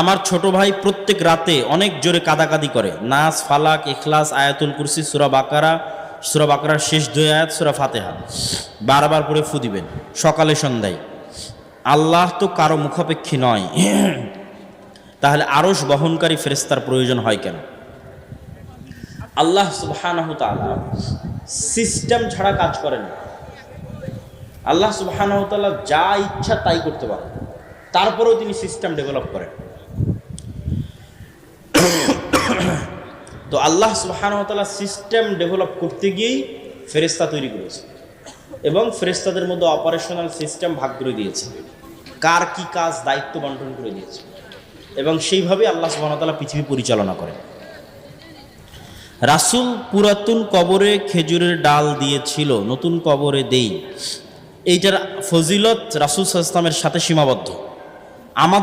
আমার ছোট ভাই প্রত্যেক রাতে অনেক জোরে কাঁদাকাদি করে, নাস, ফালাক, ইখলাস, আয়াতুল কুরসি, সূরা বাকারার শেষ 2 আয়াত, সূরা ফাতিহা বারবার পড়ে ফু দিবেন সকালে সন্ধ্যায়। আল্লাহ তো কারো মুখাপেক্ষী নয়, তাহলে আরশ বহনকারী ফেরেশতার প্রয়োজন হয় কেন? আল্লাহ সুবহানাহু তাআলা সিস্টেম ছাড়া কাজ করেন না। আল্লাহ সুবহানাহু তাআলা যা ইচ্ছা তাই করতে পারেন, তারপরেও তিনি সিস্টেম ডেভেলপ করেন। তো আল্লাহ সুবহানাহু ওয়া তাআলা সিস্টেম ডেভেলপ করতে গিয়েই ফেরেশতা তৈরি করেছে এবং ফেরেশতাদের মধ্যে অপারেশনাল সিস্টেম ভাগ করে দিয়েছে, কার কি কাজ দায়িত্ব বন্টন করে দিয়েছে, এবং সেইভাবে আল্লাহ সুবহানাহু ওয়া তাআলা পৃথিবী পরিচালনা করেন। রাসূল পুরাতন কবরে খেজুরের ডাল দিয়েছিল, নতুন কবরে দেই, এইটার ফজিলত রাসূল সাল্লাল্লাহু আলাইহি ওয়াসাল্লামের সাথে সীমাবদ্ধ। আমাদের